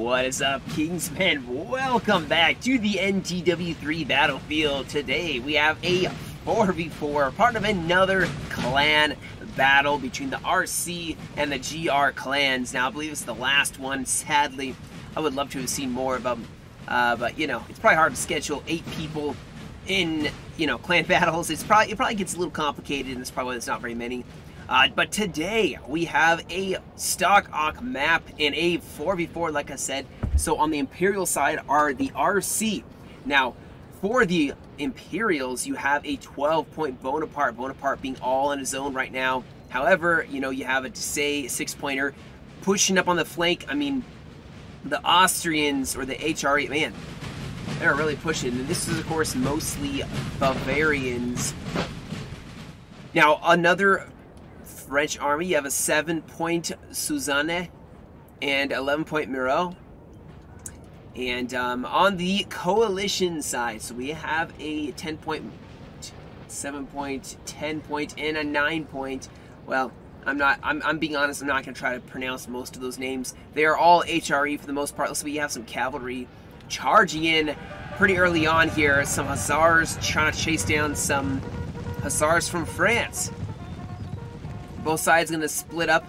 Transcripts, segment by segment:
What is up, Kingsman? Welcome back to the NTW3 battlefield. Today we have a 4v4, part of another clan battle between the RC and the GR clans. Now, I believe it's the last one. Sadly, I would love to have seen more of them, but you know, it's probably hard to schedule 8 people in, you know, clan battles. It probably gets a little complicated, and that's probably why there's not very many. But today we have a stock Ock map in a 4v4, like I said. So on the Imperial side are the RC. Now, for the Imperials, you have a 12-point Bonaparte. Bonaparte being all on his own right now. However, you know, you have a Say 6-pointer pushing up on the flank. I mean, the Austrians or the HRE, man, they're really pushing. And this is, of course, mostly Bavarians. Now, another French army, you have a 7-point Suzanne and 11-point Miro. And on the coalition side, so we have a 10-point, 7-point, 10-point, and a 9-point. Well, I'm being honest, I'm not going to try to pronounce most of those names. They are all HRE for the most part. So we have some cavalry charging in pretty early on here. Some hussars trying to chase down some hussars from France. Both sides going to split up,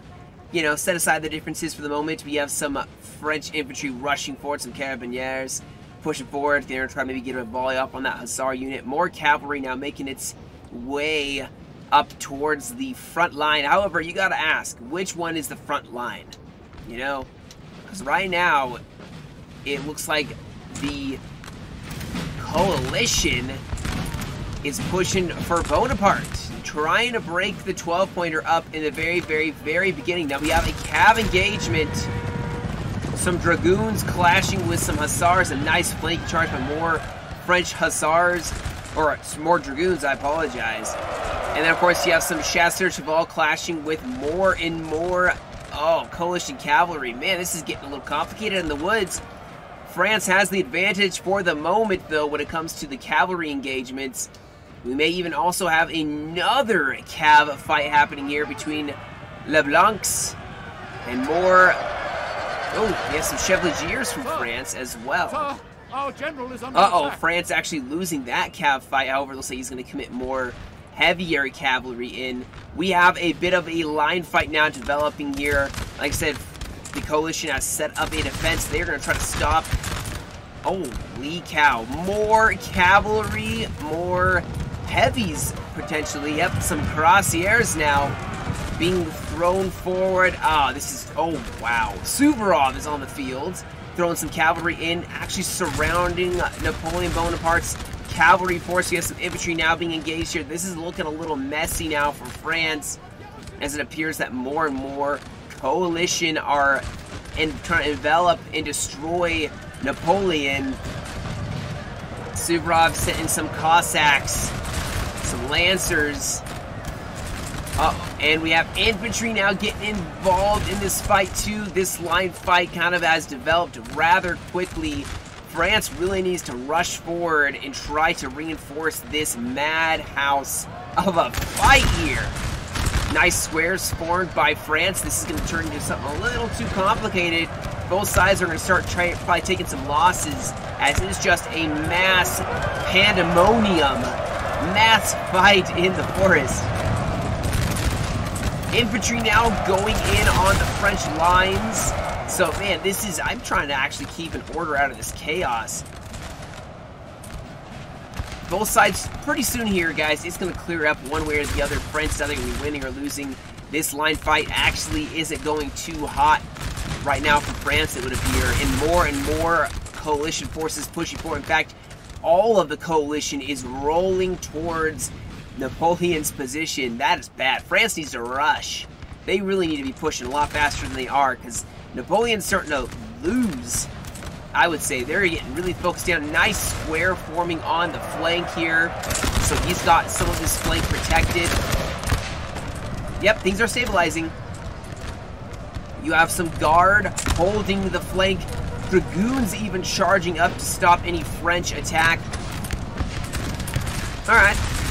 you know, set aside the differences for the moment. We have some French infantry rushing forward, some carabiniers pushing forward. They're going to try to maybe get a volley up on that hussar unit. More cavalry now making its way up towards the front line. However, you got to ask, which one is the front line? You know, because right now it looks like the coalition is pushing for Bonaparte, trying to break the 12-pointer up in the very beginning. Now we have a cav engagement. Some dragoons clashing with some hussars. A nice flank charge by more French hussars, or more dragoons, I apologize. And then, of course, you have some chasseurs cheval clashing with more and more, coalition cavalry. Man, this is getting a little complicated in the woods. France has the advantage for the moment, though, when it comes to the cavalry engagements. We may even also have another cav fight happening here between Leblancs and more. Oh, we have some Chevaliers from France as well. Our general is under attack. France actually losing that cav fight. However, looks like he's going to commit more heavier cavalry in. We have a bit of a line fight now developing here. Like I said, the coalition has set up a defense. They're going to try to stop. Holy cow. More cavalry, more heavies potentially. Yep, some cuirassiers now being thrown forward. This is, oh wow. Suvorov is on the field, throwing some cavalry in, actually surrounding Napoleon Bonaparte's cavalry force. We have some infantry now being engaged here. This is looking a little messy now for France, as it appears that more and more coalition are trying to envelop and destroy Napoleon. Suvorov sent in some Cossacks, some Lancers. And we have infantry now getting involved in this fight too. This line fight kind of has developed rather quickly. France really needs to rush forward and try to reinforce this madhouse of a fight here. Nice squares formed by France. This is going to turn into something a little too complicated. Both sides are going to start probably taking some losses, as it is just a mass pandemonium, mass fight in the forest. Infantry now going in on the French lines. So, man, this is, I'm trying to actually keep an order out of this chaos. Both sides, pretty soon here, guys, it's going to clear up one way or the other. France is either going to be winning or losing. This line fight actually isn't going too hot right now for France, it would appear. And more coalition forces pushing forward. In fact, all of the coalition is rolling towards Napoleon's position. That is bad. France needs to rush. They really need to be pushing a lot faster than they are, because Napoleon's starting to lose, I would say. They're getting really focused down. Nice square forming on the flank here. So he's got some of his flank protected. Yep, things are stabilizing. You have some guard holding the flank. Dragoons even charging up to stop any French attack.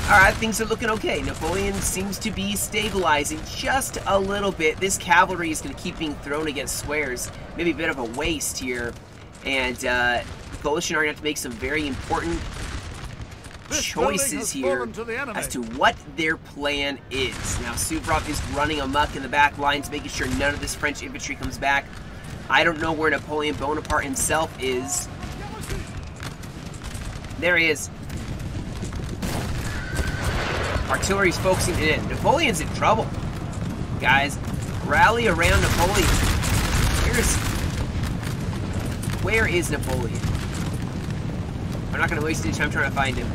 Alright, things are looking okay. Napoleon seems to be stabilizing just a little bit. This cavalry is going to keep being thrown against squares. maybe a bit of a waste here. And the coalition are going to have to make some very important choices here as to what their plan is. Now, Suvorov is running amok in the back lines, making sure none of this French infantry comes back. I don't know where Napoleon Bonaparte himself is. There he is. Artillery's focusing in. Napoleon's in trouble. Guys, rally around Napoleon. Where is Napoleon? I'm not going to waste any time trying to find him.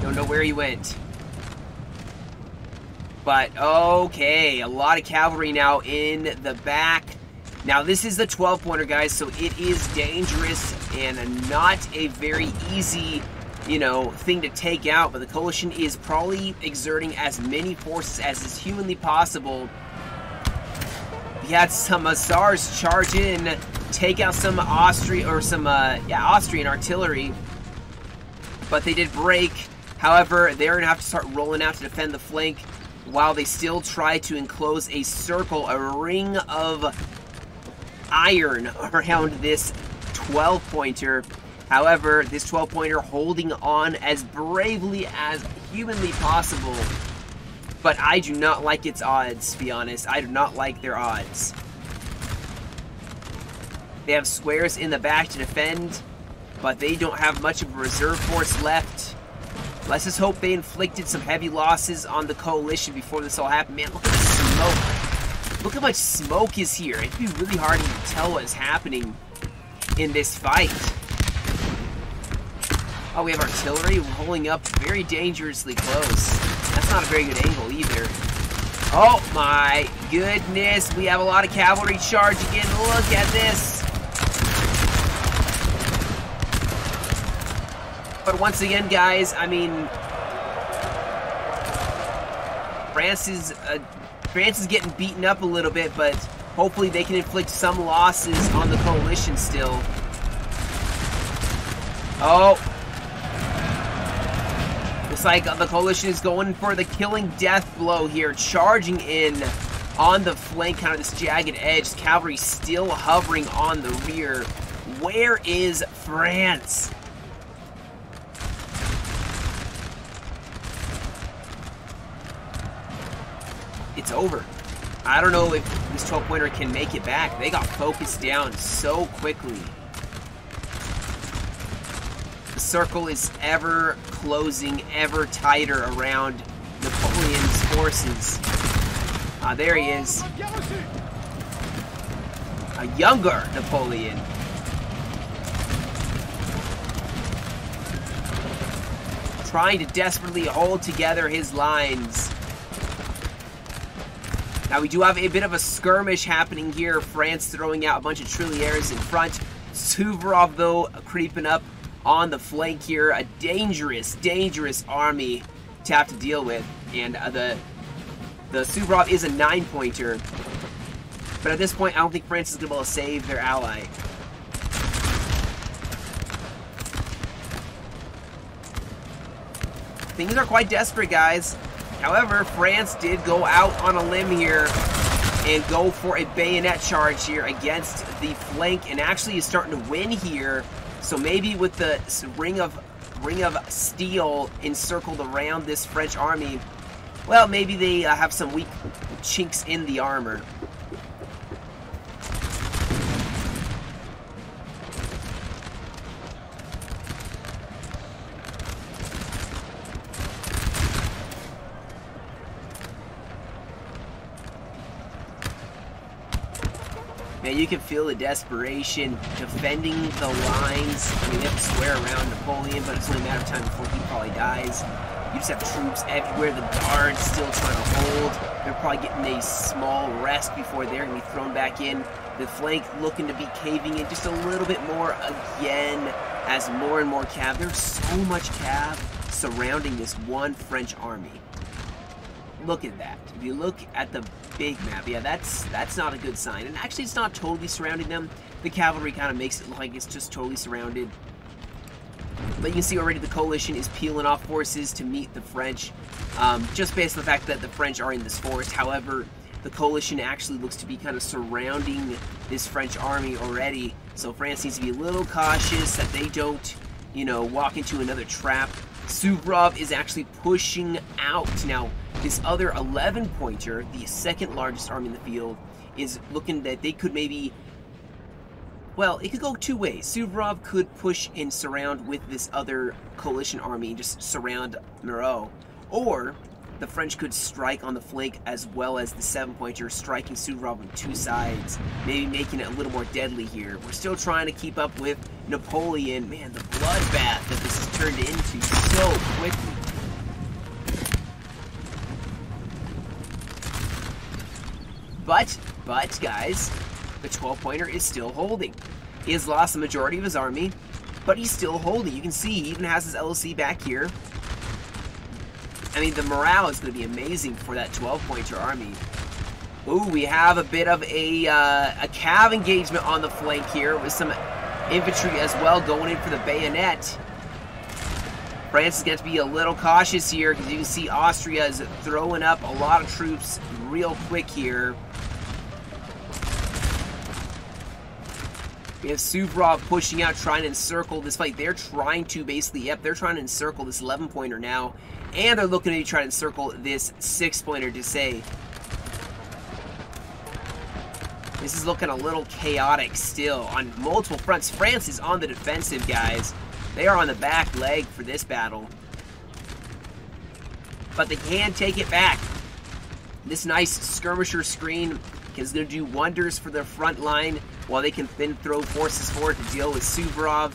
Don't know where he went. But, okay, a lot of cavalry now in the back. Now, this is the 12-pointer, guys, so it is dangerous and not a very easy, you know, thing to take out. But the coalition is probably exerting as many forces as is humanly possible. We had some hussars charge in, take out some Austrian artillery, but they did break. However, they're going to have to start rolling out to defend the flank while they still try to enclose a circle, a ring of iron around this 12-pointer. However, this 12-pointer holding on as bravely as humanly possible. But I do not like its odds, to be honest. I do not like their odds. They have squares in the back to defend, but they don't have much of a reserve force left. Let's just hope they inflicted some heavy losses on the coalition before this all happened. Man, look at the smoke. Look how much smoke is here. It'd be really hard to tell what is happening in this fight. Oh, we have artillery rolling up very dangerously close. That's not a very good angle either. Oh my goodness. We have a lot of cavalry charging in. Look at this. But once again, guys, I mean, France is getting beaten up a little bit, but hopefully they can inflict some losses on the coalition still. Oh. Looks like the coalition is going for the killing death blow here, charging in on the flank, kind of this jagged edge. Cavalry still hovering on the rear. Where is France? It's over. I don't know if this 12-pointer can make it back. They got focused down so quickly. The circle is ever closing, ever tighter around Napoleon's forces. Ah, there he is. A younger Napoleon. Trying to desperately hold together his lines. Now we do have a bit of a skirmish happening here. France throwing out a bunch of tirailleurs in front. Suvorov, though, creeping up on the flank here. A dangerous, dangerous army to have to deal with. And the Suvorov is a 9-pointer. But at this point, I don't think France is going to be able to save their ally. Things are quite desperate, guys. However, France did go out on a limb here and go for a bayonet charge here against the flank, and actually is starting to win here. So maybe with the ring of steel encircled around this French army, well, maybe they have some weak chinks in the armor. Man, you can feel the desperation defending the lines. I mean, they have to swear around Napoleon, but it's only a matter of time before he probably dies. You just have troops everywhere. The guards still trying to hold. They're probably getting a small rest before they're going to be thrown back in. The flank looking to be caving in just a little bit more again as more and more cav. There's so much cav surrounding this one French army. Look at that. If you look at the big map, yeah, that's not a good sign. And actually, it's not totally surrounding them. The cavalry kind of makes it look like it's just totally surrounded. But you can see already the coalition is peeling off forces to meet the French, just based on the fact that the French are in this forest. However, the coalition actually looks to be kind of surrounding this French army already. So France needs to be a little cautious that they don't, you know, walk into another trap. Suvorov is actually pushing out. Now, this other 11-pointer, the second largest army in the field, is looking that they could maybe, well, it could go two ways. Suvorov could push and surround with this other coalition army and just surround Moreau. Or the French could strike on the flank as well as the 7-pointer, striking Suvorov on two sides, maybe making it a little more deadly here. We're still trying to keep up with Napoleon. Man, the bloodbath that this has turned into so quickly. But guys, the 12-pointer is still holding. He has lost the majority of his army, but he's still holding. You can see he even has his LOC back here. I mean, the morale is going to be amazing for that 12-pointer army. Ooh, we have a bit of a cav engagement on the flank here with some infantry as well going in for the bayonet. France is going to be a little cautious here because you can see Austria is throwing up a lot of troops real quick here. We have Suvorov pushing out, trying to encircle this fight. They're trying to basically, yep, they're trying to encircle this 11-pointer now. And they're looking to try to encircle this 6-pointer to say. This is looking a little chaotic still on multiple fronts. France is on the defensive, guys. They are on the back leg for this battle. But they can take it back. This nice skirmisher screen is going to do wonders for their front line while they can then throw forces forward to deal with Suvorov.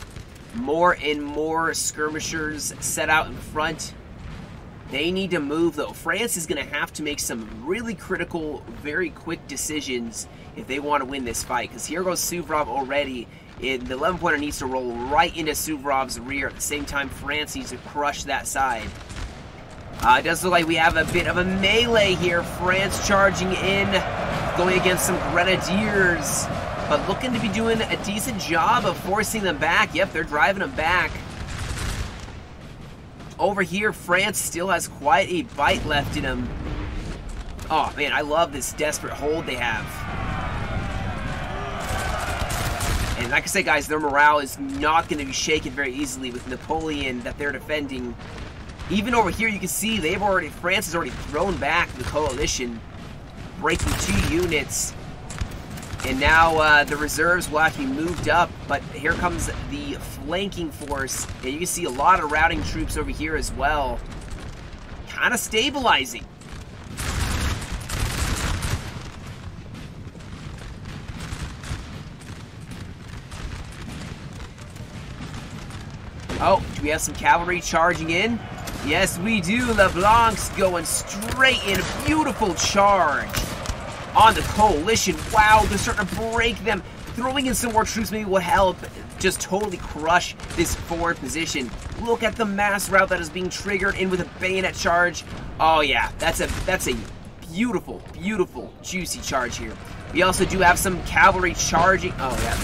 More and more skirmishers set out in front. They need to move, though. France is going to have to make some really critical, very quick decisions if they want to win this fight. Because here goes Suvorov already. The 11-pointer needs to roll right into Suvorov's rear. At the same time, France needs to crush that side. It does look like we have a bit of a melee here. France charging in, going against some grenadiers. But looking to be doing a decent job of forcing them back. Yep, they're driving them back. Over here, France still has quite a bite left in them. Oh, man, I love this desperate hold they have. And like I said, guys, their morale is not going to be shaken very easily with Napoleon that they're defending. Even over here, you can see France has already thrown back the coalition, breaking 2 units. And now the reserves will have to be moved up, but here comes the flanking force. And you can see a lot of routing troops over here as well. Kind of stabilizing. Oh, do we have some cavalry charging in? Yes, we do. LeBlanc's going straight in. A beautiful charge on the coalition. Wow, they're starting to break them. Throwing in some more troops maybe will help just totally crush this forward position. Look at the mass rout that is being triggered in with a bayonet charge. Oh yeah, that's a beautiful, beautiful, juicy charge here. We also do have some cavalry charging. Oh yeah,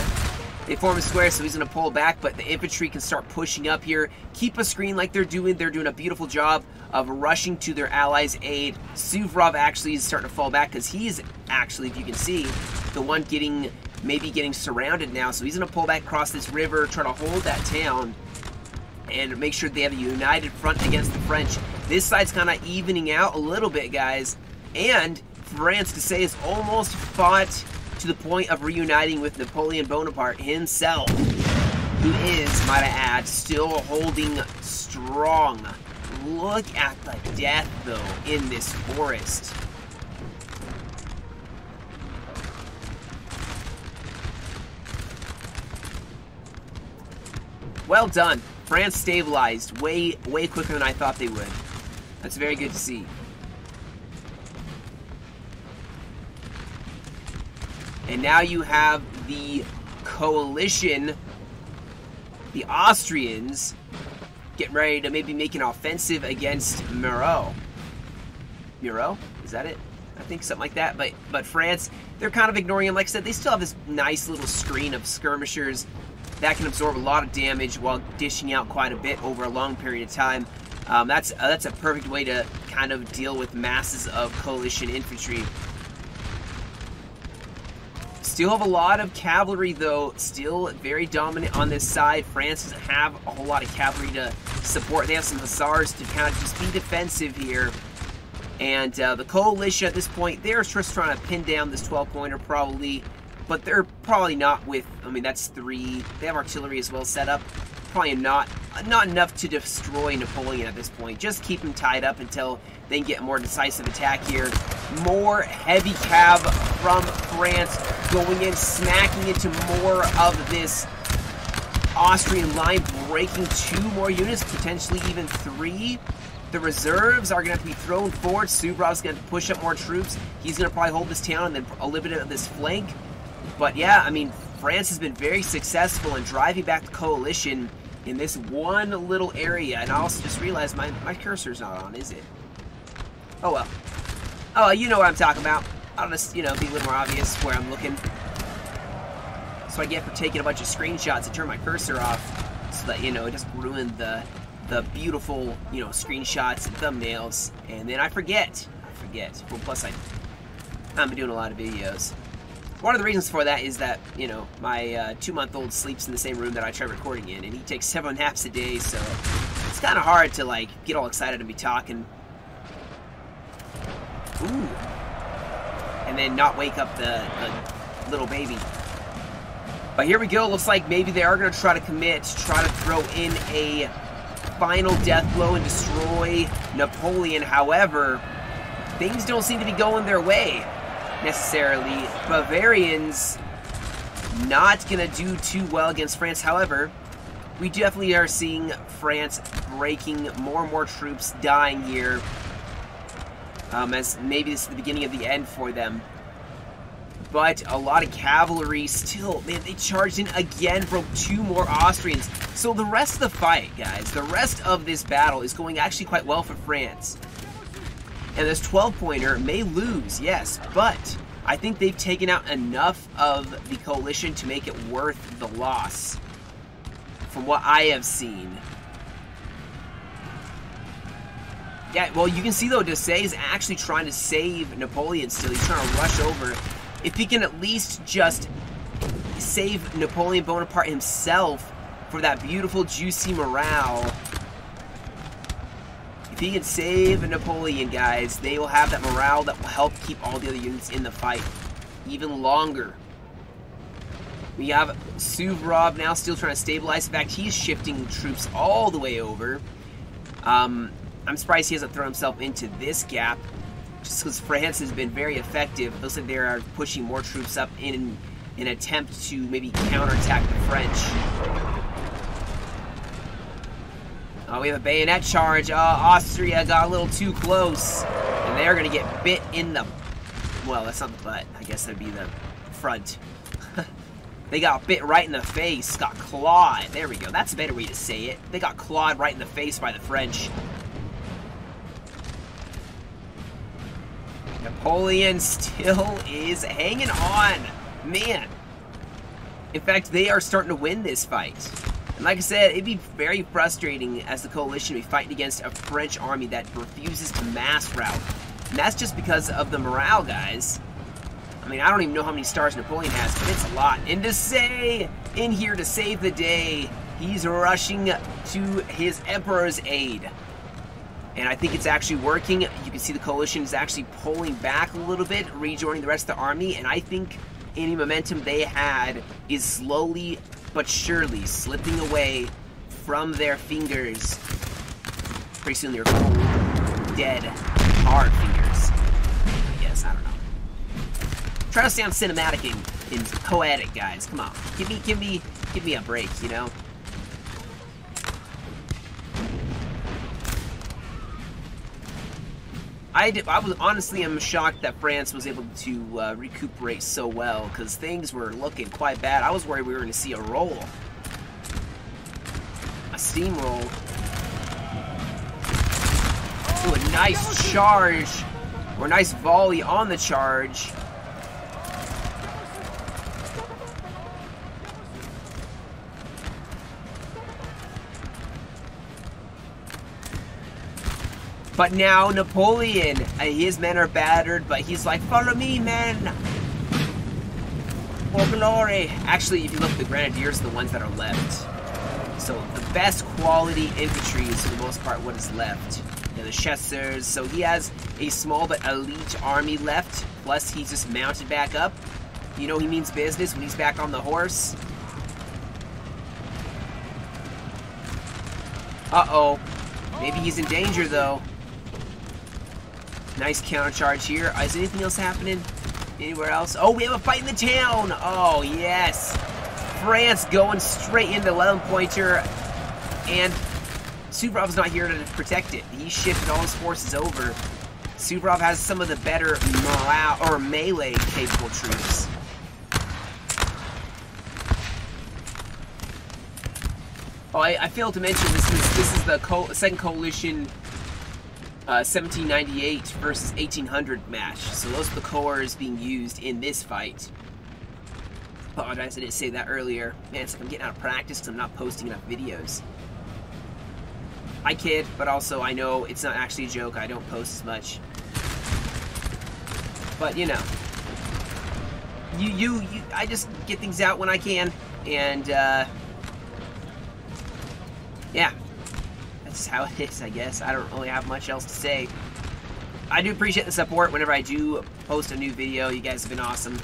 they form a square, so he's going to pull back, but the infantry can start pushing up here. Keep a screen like they're doing. They're doing a beautiful job of rushing to their allies' aid. Suvorov actually is starting to fall back because he's actually, if you can see, the one maybe getting surrounded now. So he's going to pull back across this river, try to hold that town, and make sure they have a united front against the French. This side's kind of evening out a little bit, guys. And France, to say, is almost fought to the point of reuniting with Napoleon Bonaparte himself, who is, might I add, still holding strong. Look at the death, though, in this forest. Well done. France stabilized way quicker than I thought they would. That's very good to see. And now you have the coalition, the Austrians, getting ready to maybe make an offensive against Moreau. Moreau? Is that it? I think something like that. But France, they're kind of ignoring him. Like I said, they still have this nice little screen of skirmishers that can absorb a lot of damage while dishing out quite a bit over a long period of time. That's a perfect way to kind of deal with masses of coalition infantry. Still have a lot of cavalry, though. Still very dominant on this side. France doesn't have a whole lot of cavalry to support. They have some hussars to kind of just be defensive here. And the coalition at this point, they're just trying to pin down this 12-pointer probably. But they're probably not with, I mean, that's 3. They have artillery as well set up. Probably not enough to destroy Napoleon at this point. Just keep him tied up until they can get a more decisive attack here. More heavy cav from France going in, smacking into more of this Austrian line, breaking 2 more units, potentially even 3. The reserves are going to have to be thrown forward. Suvrov's going to push up more troops. He's going to probably hold this town and then a little bit of this flank. But yeah, I mean, France has been very successful in driving back the coalition in this one little area. And I also just realized my cursor's not on, is it? Oh well. Oh, you know what I'm talking about. I'll just, you know, be a little more obvious where I'm looking. So I get for taking a bunch of screenshots and turn my cursor off so that, you know, it doesn't ruin the beautiful, you know, screenshots and thumbnails. And then I forget. Well, plus I've been doing a lot of videos. One of the reasons for that is that, you know, my 2-month-old sleeps in the same room that I try recording in, and he takes 7 naps a day, so it's kind of hard to, like, get all excited and be talking. Ooh. And then not wake up the little baby. But here we go. Looks like maybe they are going to try to commit, try to throw in a final death blow and destroy Napoleon. However, things don't seem to be going their way necessarily. Bavarians not going to do too well against France. However, we definitely are seeing France breaking, more and more troops dying here. As maybe this is the beginning of the end for them. But a lot of cavalry still, man, they charged in again, broke 2 more Austrians. So the rest of the fight, guys, the rest of this battle is going actually quite well for France. And this 12-pointer may lose, yes, but I think they've taken out enough of the coalition to make it worth the loss, from what I have seen. Yeah, well, you can see, though, Desaix is actually trying to save Napoleon still. He's trying to rush over. If he can at least just save Napoleon Bonaparte himself for that beautiful, juicy morale. If he can save Napoleon, guys, they will have that morale that will help keep all the other units in the fight even longer. We have Suvorov now still trying to stabilize. In fact, he's shifting troops all the way over. I'm surprised he hasn't thrown himself into this gap, just because France has been very effective. It looks like they are pushing more troops up in an attempt to maybe counterattack the French. Oh, we have a bayonet charge. Austria got a little too close, and they're going to get bit in the... Well, that's not the butt. I guess that'd be the front. They got bit right in the face. Got clawed. There we go. That's a better way to say it. They got clawed right in the face by the French. Napoleon still is hanging on. Man. In fact, they are starting to win this fight. And like I said, it'd be very frustrating as the coalition to be fighting against a French army that refuses to mass rout. And that's just because of the morale, guys. I mean, I don't even know how many stars Napoleon has, but it's a lot. And Desaix in here to save the day. He's rushing to his Emperor's aid. And I think it's actually working. You can see the coalition is actually pulling back a little bit, rejoining the rest of the army. And I think any momentum they had is slowly but surely slipping away from their fingers. Pretty soon they're cold, dead, hard fingers. I guess, I don't know. Try to sound cinematic and poetic, guys. Come on, give me a break, you know. I was honestly, I'm shocked that France was able to recuperate so well, because things were looking quite bad. I was worried we were going to see a roll, a steamroll. Ooh, a nice charge, or a nice volley on the charge. But now Napoleon, his men are battered, but he's like, follow me, men. glory! Actually, if you look, the Grenadiers are the ones that are left. So the best quality infantry is for the most part what is left. You know, the chasseurs. So he has a small but elite army left. Plus he's just mounted back up. You know he means business when he's back on the horse. Uh-oh. Maybe he's in danger though. Nice countercharge here. Is anything else happening? Anywhere else? Oh, we have a fight in the town! Oh, yes! France going straight into 11-pointer, and Suvorov's not here to protect it. He shifted all his forces over. Suvorov has some of the better morale or melee capable troops. Oh, I failed to mention this is the second coalition 1798 versus 1800 match. So those are the corps being used in this fight. Apologize, I didn't say that earlier. Man, it's like I'm getting out of practice because I'm not posting enough videos. I kid, but also I know it's not actually a joke. I don't post as much. But you know, I just get things out when I can, and yeah, that's how it is, I guess. I don't really have much else to say. I do appreciate the support whenever I do post a new video. You guys have been awesome.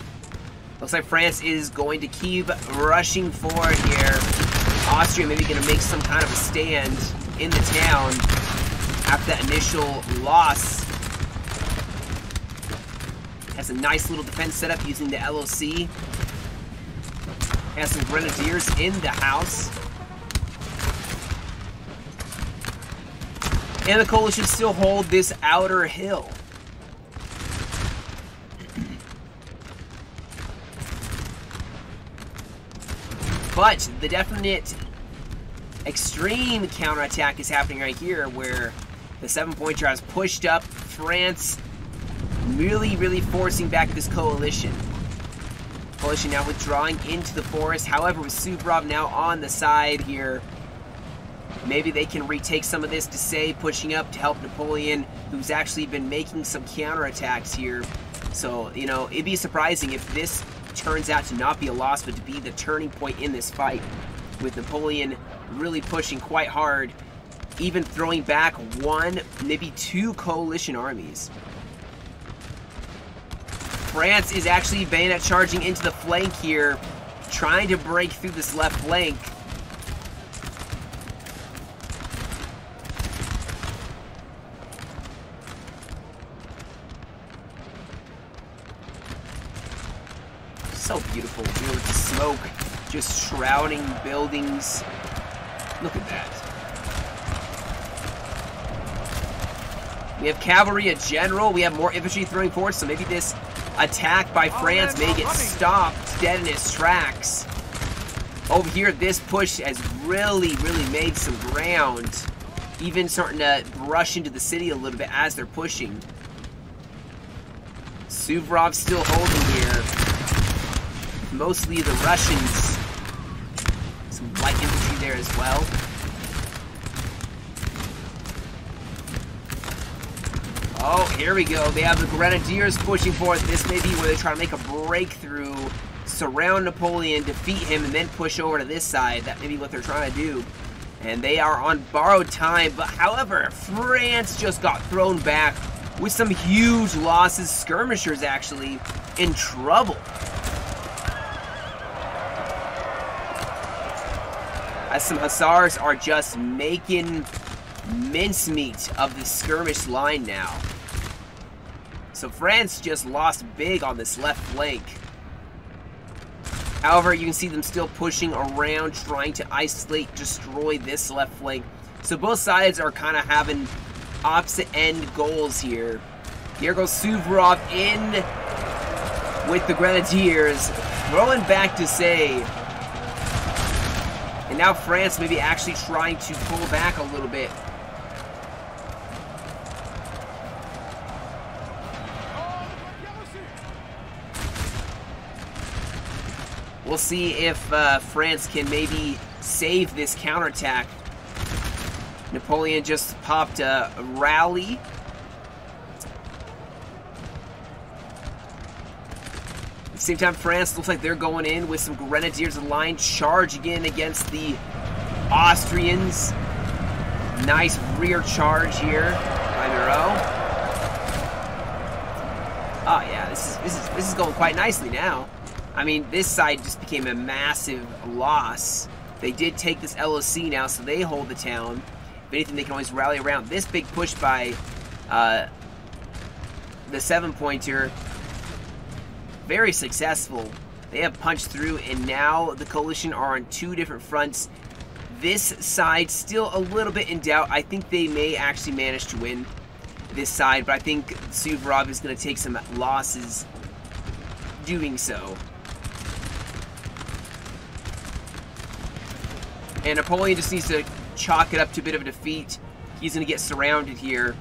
Looks like France is going to keep rushing forward here. Austria maybe going to make some kind of a stand in the town after that initial loss. Has a nice little defense setup using the LOC. Has some grenadiers in the house. And the coalition still hold this outer hill. But the definite extreme counterattack is happening right here, where the 7-pointer has pushed up France, really forcing back this coalition. Coalition now withdrawing into the forest. However, with Suvorov now on the side here, maybe they can retake some of this to say, pushing up to help Napoleon, who's actually been making some counterattacks here. So, you know, it'd be surprising if this turns out to not be a loss, but to be the turning point in this fight, with Napoleon really pushing quite hard, even throwing back one, maybe two coalition armies. France is actually bayonet charging into the flank here, trying to break through this left flank. So beautiful, you know, with the smoke just shrouding buildings. Look at that. We have cavalry, a general. We have more infantry throwing forward, so maybe this attack by France may get stopped dead in its tracks. Over here, this push has really made some ground. Even starting to rush into the city a little bit as they're pushing. Suvorov still holding here. Mostly the Russians. Some light infantry there as well. Oh, here we go. They have the Grenadiers pushing forward. This may be where they try to make a breakthrough, surround Napoleon, defeat him, and then push over to this side. That may be what they're trying to do. And they are on borrowed time. But however, France just got thrown back with some huge losses. Skirmishers actually in trouble. As some hussars are just making mincemeat of the skirmish line now. So France just lost big on this left flank. However, you can see them still pushing around, trying to isolate, destroy this left flank. So both sides are kind of having opposite end goals here. Here goes Suvorov in with the Grenadiers, throwing back to say. And now France may be actually trying to pull back a little bit. We'll see if France can maybe save this counterattack. Napoleon just popped a rally. Same time, France looks like they're going in with some grenadiers in line, charging in against the Austrians. Nice rear charge here by Moreau. Oh yeah, this is going quite nicely now. I mean, this side just became a massive loss. They did take this LOC now, so they hold the town. If anything, they can always rally around. This big push by the 7-pointer, very successful. They have punched through, and now the coalition are on 2 different fronts. This side still a little bit in doubt. I think they may actually manage to win this side, but I think Suvorov is going to take some losses doing so. And Napoleon just needs to chalk it up to a bit of a defeat. He's going to get surrounded here.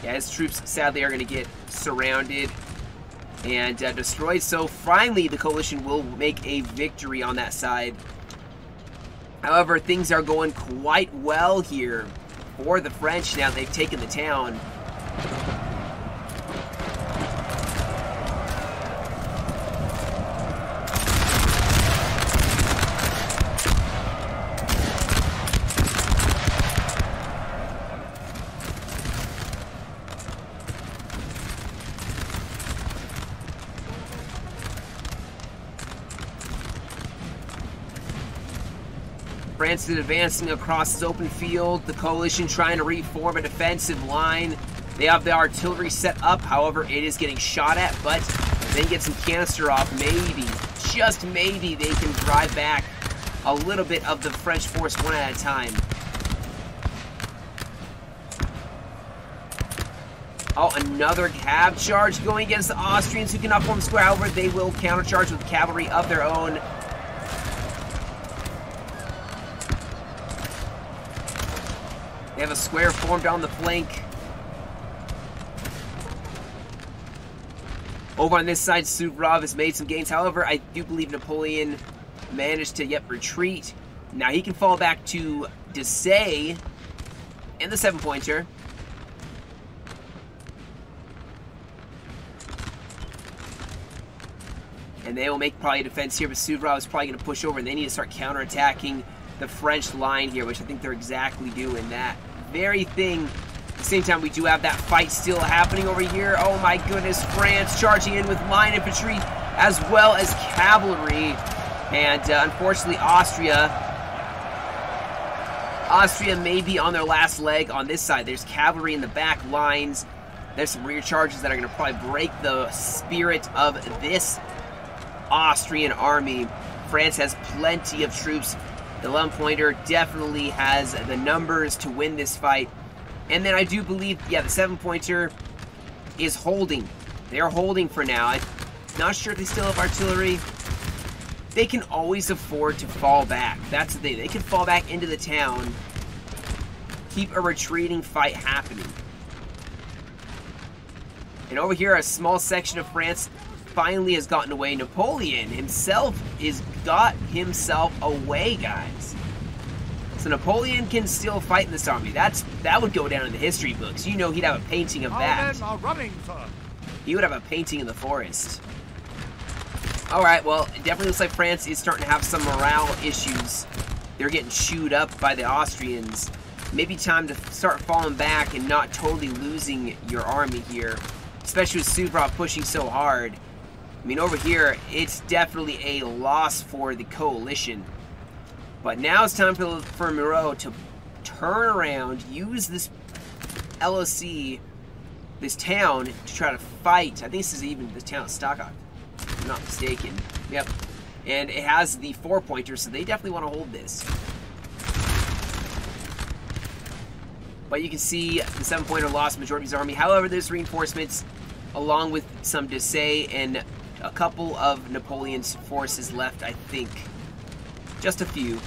Yeah, his troops sadly are going to get surrounded and destroyed. So finally, the coalition will make a victory on that side. However, things are going quite well here for the French now they've taken the town. France is advancing across this open field. The coalition trying to reform a defensive line. They have the artillery set up. However, it is getting shot at, but if they get some canister off, maybe, just maybe, they can drive back a little bit of the French force one at a time. Oh, another cav charge going against the Austrians who cannot form square. However, they will countercharge with cavalry of their own. They have a square formed on the flank. Over on this side, Suvorov has made some gains. However, I do believe Napoleon managed to, retreat. Now he can fall back to Desailles and the 7-pointer. And they will make probably a defense here, but Suvorov is probably going to push over, and they need to start counterattacking the French line here, which I think they're exactly doing that very thing. At the same time, we do have that fight still happening over here. Oh my goodness, France charging in with line infantry as well as cavalry. And unfortunately, Austria may be on their last leg on this side. There's cavalry in the back lines. There's some rear charges that are going to probably break the spirit of this Austrian army. France has plenty of troops. The 11-pointer definitely has the numbers to win this fight. And then I do believe, the 7-pointer is holding. They're holding for now. I'm not sure if they still have artillery. They can always afford to fall back. That's the thing. They can fall back into the town, keep a retreating fight happening. And over here, a small section of France finally has gotten away. Napoleon himself got himself away, guys. So Napoleon can still fight in this army. That would go down in the history books. You know, he'd have a painting of that. Our men are running, sir. He would have a painting in the forest. Alright, well, it definitely looks like France is starting to have some morale issues. They're getting chewed up by the Austrians. Maybe time to start falling back and not totally losing your army here. Especially with Suvorov pushing so hard. I mean, over here, it's definitely a loss for the coalition. But now it's time for Moreau to turn around, use this LOC, this town, to try to fight. I think this is even the town of Stockholm, if I'm not mistaken. Yep. And it has the 4-pointer, so they definitely want to hold this. But you can see the 7-pointer lost majority of his army. However, there's reinforcements, along with some Desailles and a couple of Napoleon's forces left, I think. Just a few.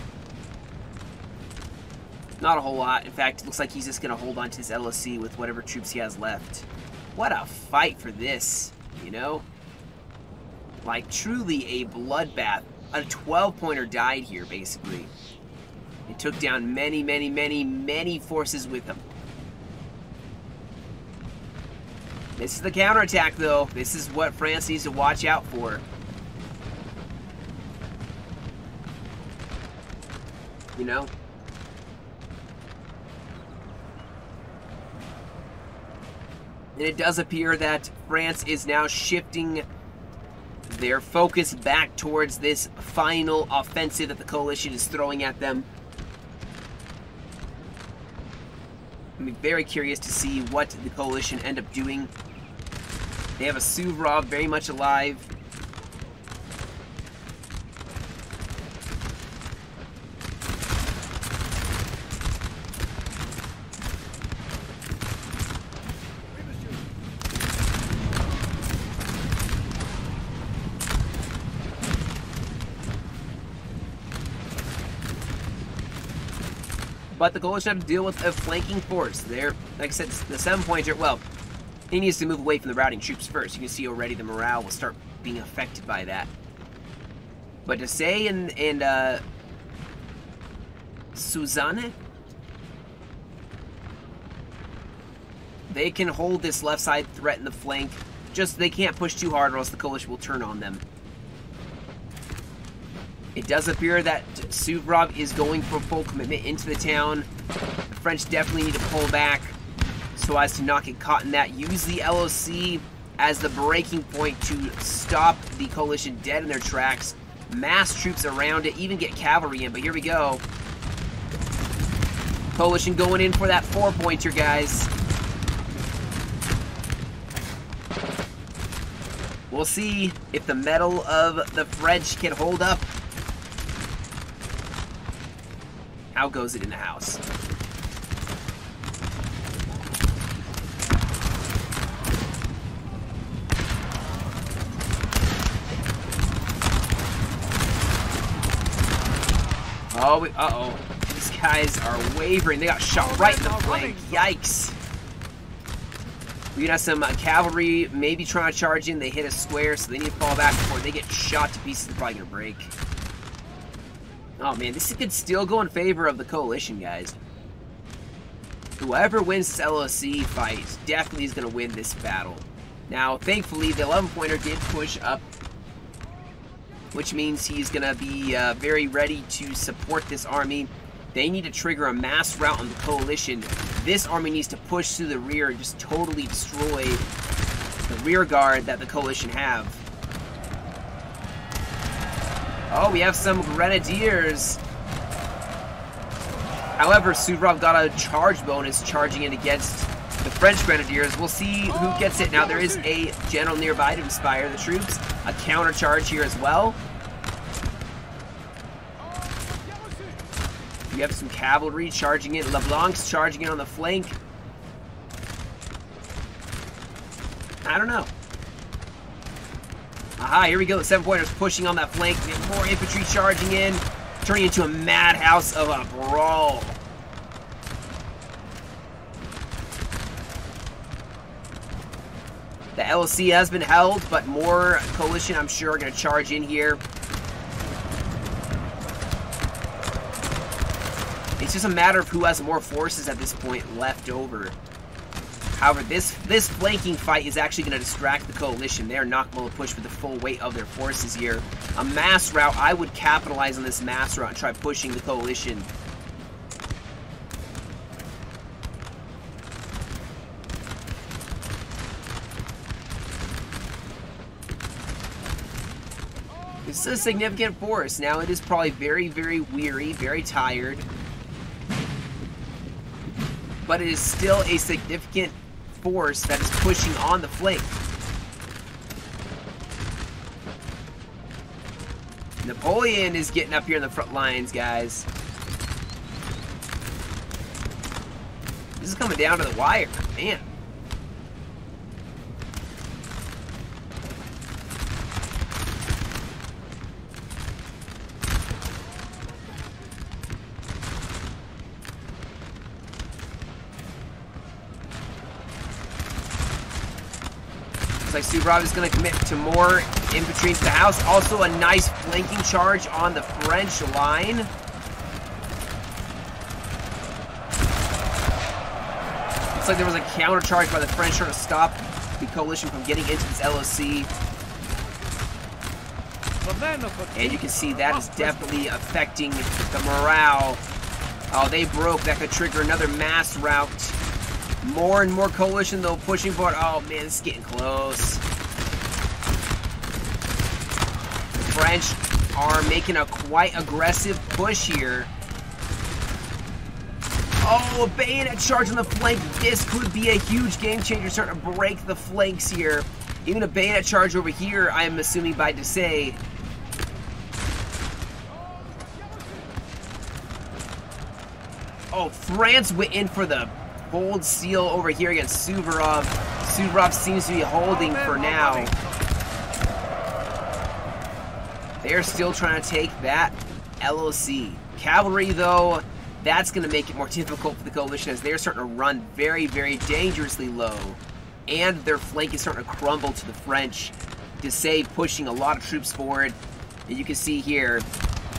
Not a whole lot. In fact, it looks like he's just going to hold on to his LOC with whatever troops he has left. What a fight for this, you know? Like, truly a bloodbath. A 12-pointer died here, basically. It took down many, many, many, many forces with him. This is the counterattack, though. This is what France needs to watch out for. You know? And it does appear that France is now shifting their focus back towards this final offensive that the coalition is throwing at them. I'm very curious to see what the coalition end up doing. They have a Suvorov very much alive. But the coalition have to deal with a flanking force. They're, like I said, the 7-pointer, well, he needs to move away from the routing troops first. You can see already the morale will start being affected by that. But to say in Suzanne, they can hold this left side threat in the flank. Just they can't push too hard or else the coalition will turn on them. It does appear that Suvorov is going for full commitment into the town. The French definitely need to pull back so as to not get caught in that. Use the LOC as the breaking point to stop the coalition dead in their tracks. Mass troops around it, even get cavalry in, but here we go. Coalition going in for that 4-pointer, guys. We'll see if the mettle of the French can hold up. How goes it in the house? Oh, uh-oh. These guys are wavering. They got shot right in the flank. Yikes. We got some cavalry maybe trying to charge in. They hit a square, so they need to fall back before they get shot to pieces. They're probably going to break. Oh man, this could still go in favor of the coalition, guys. Whoever wins this LOC fight definitely is going to win this battle. Now, thankfully, the 11-pointer did push up, which means he's going to be very ready to support this army. They need to trigger a mass rout on the coalition. This army needs to push through the rear and just totally destroy the rear guard that the coalition have. Oh, we have some grenadiers. However, Suvorov got a charge bonus charging in against the French grenadiers. We'll see who gets it. Now, there is a general nearby to inspire the troops. A counter charge here as well. We have some cavalry charging in. LeBlanc's charging in on the flank. I don't know. Aha, here we go. The 7-pointers pushing on that flank. We have more infantry charging in, turning into a madhouse of a brawl. The LOC has been held, but more coalition, I'm sure, are going to charge in here. It's just a matter of who has more forces at this point left over. However, this flanking fight is actually going to distract the coalition. They are not going to push with the full weight of their forces here. A mass rout, I would capitalize on this mass rout and try pushing the coalition. This is a significant force. Now, it is probably very, very weary, very tired. But it is still a significant force that is pushing on the flank. Napoleon is getting up here in the front lines, guys. This is coming down to the wire, man. Looks like Suvorov is going to commit to more infantry into the house. Also a nice flanking charge on the French line. Looks like there was a counter charge by the French trying to stop the coalition from getting into this LOC. And you can see that is definitely affecting the morale. Oh, they broke. That could trigger another mass rout. More and more coalition, though, pushing forward. Oh, man, this is getting close. The French are making a quite aggressive push here. Oh, a bayonet charge on the flank. This could be a huge game changer, starting to break the flanks here. Even a bayonet charge over here, I'm assuming by Desay. Oh, France went in for the hold seal over here against Suvorov. Suvorov seems to be holding for now. They're still trying to take that LOC. Cavalry, though, that's going to make it more difficult for the coalition as they're starting to run very, very dangerously low. And their flank is starting to crumble to the French. Desay pushing a lot of troops forward. And you can see here,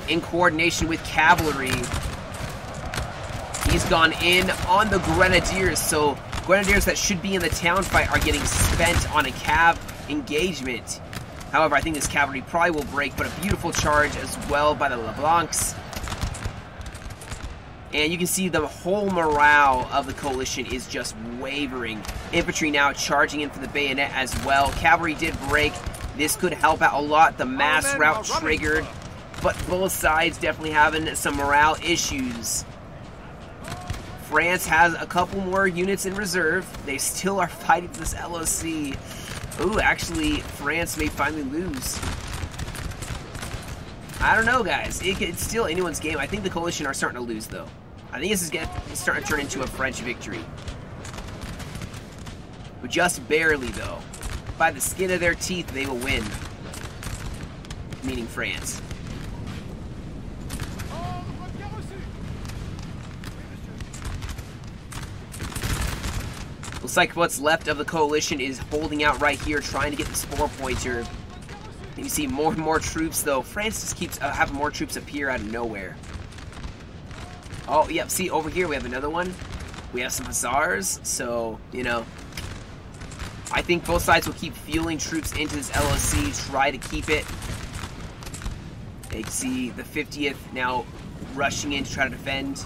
in coordination with cavalry, he's gone in on the Grenadiers, so Grenadiers that should be in the town fight are getting spent on a cav engagement. However, I think this cavalry probably will break, but a beautiful charge as well by the LeBlancs. And you can see the whole morale of the coalition is just wavering. Infantry now charging in for the bayonet as well. Cavalry did break. This could help out a lot. The mass rout triggered, but both sides definitely having some morale issues. France has a couple more units in reserve. They still are fighting this LOC. Ooh, actually, France may finally lose. I don't know, guys. It's still anyone's game. I think the coalition are starting to lose, though. I think this is starting to turn into a French victory. But just barely, though. By the skin of their teeth, they will win. Meaning France. Looks like what's left of the coalition is holding out right here, trying to get this 4-pointer. You see more and more troops, though. France just keeps having more troops appear out of nowhere. Oh, yep, see, over here we have another one. We have some hussars, so, you know. I think both sides will keep fueling troops into this LOC, try to keep it. You can see the 50th now rushing in to try to defend.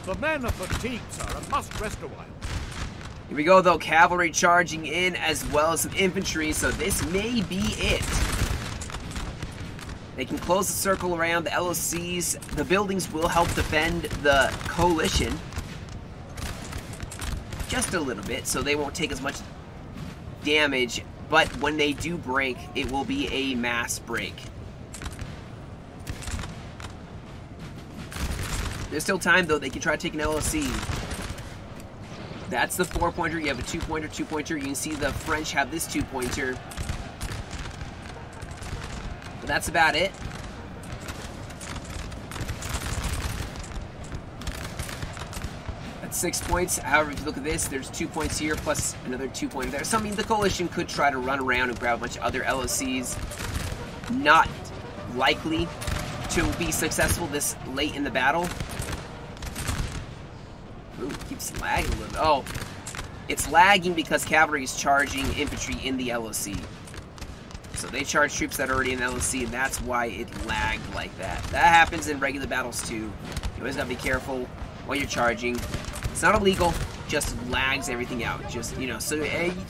The men are fatigued, sir, and must rest a while. Here we go, though. Cavalry charging in as well as some infantry, so this may be it. They can close the circle around the LOCs. The buildings will help defend the coalition. Just a little bit, so they won't take as much damage. But when they do break, it will be a mass break. There's still time, though. They can try to take an LOC. That's the 4-pointer. You have a 2-pointer, 2-pointer. You can see the French have this 2-pointer. But that's about it. That's 6 points. However, if you look at this, there's 2 points here plus another 2-pointer there. So, I mean, the coalition could try to run around and grab a bunch of other LOCs. Not likely to be successful this late in the battle. Ooh, it keeps lagging a little bit. Oh, it's lagging because cavalry is charging infantry in the LOC. So they charge troops that are already in the LOC, and that's why it lagged like that. That happens in regular battles too. You always gotta be careful while you're charging. It's not illegal, just lags everything out. Just, you know, so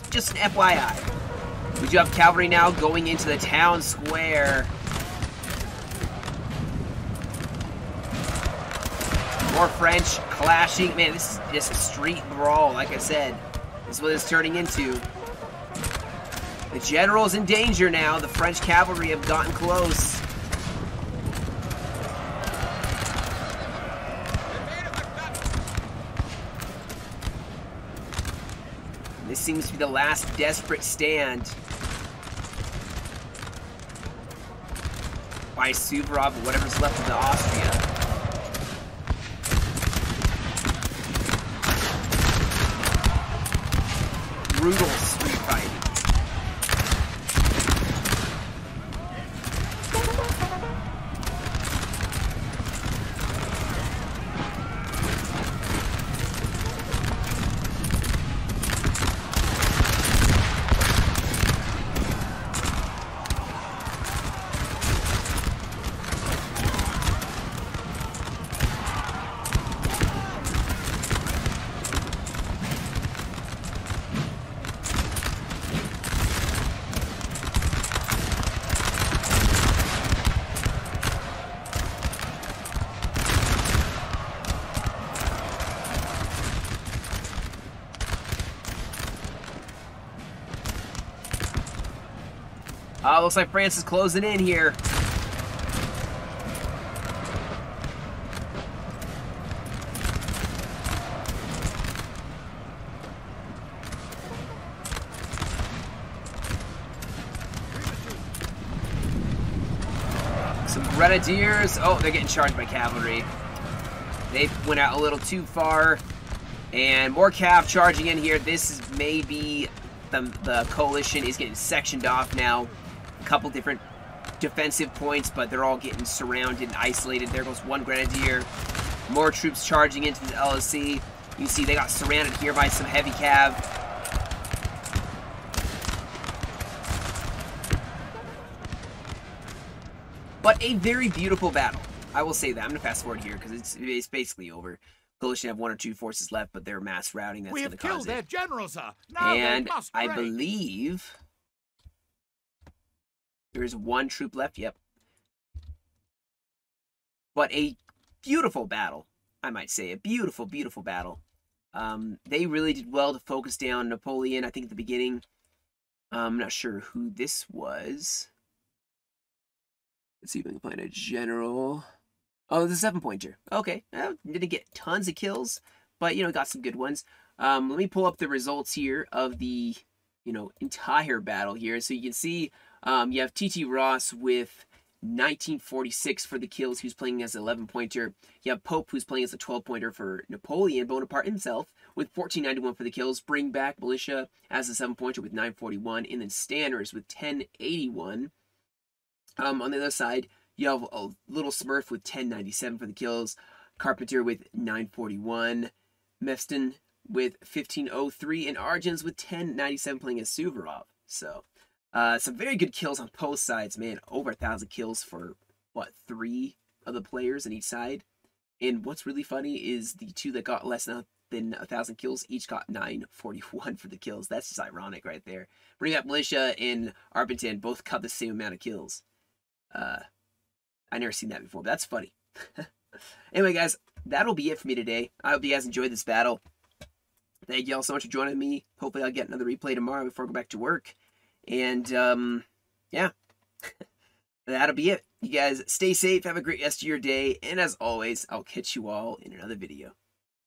just an FYI. We do have cavalry now going into the town square. More French clashing. Man, this is just a street brawl, like I said. This is what it's turning into. The general's in danger now. The French cavalry have gotten close. This seems to be the last desperate stand by Suvorov or whatever's left of the Austria. Brutal street fighting. Looks like France is closing in here. Some grenadiers. Oh, they're getting charged by cavalry. They went out a little too far. And more cav charging in here. This is maybe the coalition is getting sectioned off now. A couple different defensive points, but they're all getting surrounded and isolated. There goes one grenadier. More troops charging into the LSC. You see they got surrounded here by some heavy cav. But a very beautiful battle. I will say that. I'm going to fast forward here because it's basically over. Coalition have 1 or 2 forces left, but they're mass routing. That's going to cause it. We have killed their general, sir. Now and they must I break. believe there's 1 troop left. Yep. But a beautiful battle, I might say. A beautiful, beautiful battle. They really did well to focus down Napoleon, I think, at the beginning. I'm not sure who this was. Let's see if I can find a general. Oh, the 7-pointer. Okay. Didn't get tons of kills, but, got some good ones. Let me pull up the results here of the, entire battle here. So you can see you have T.T. Ross with 1946 for the kills, who's playing as an 11-pointer. You have Pope, who's playing as a 12-pointer for Napoleon Bonaparte himself, with 1491 for the kills. Bring Back Militia as a 7-pointer with 941, and then Stanners with 1081. On the other side, you have a Little Smurf with 1097 for the kills. Carpenter with 941. Mefston with 1503. And Argens with 1097 playing as Suvorov. So, some very good kills on both sides, man. Over 1,000 kills for, 3 of the players on each side. And what's really funny is the 2 that got less than 1,000 kills each got 941 for the kills. That's just ironic right there. Bring Back Militia and Arpentan both cut the same amount of kills. I never seen that before, but that's funny. Anyway, guys, that'll be it for me today. I hope you guys enjoyed this battle. Thank you all so much for joining me. Hopefully I'll get another replay tomorrow before I go back to work. And, yeah. That'll be it. You guys stay safe, have a great rest of your day, and as always, I'll catch you all in another video.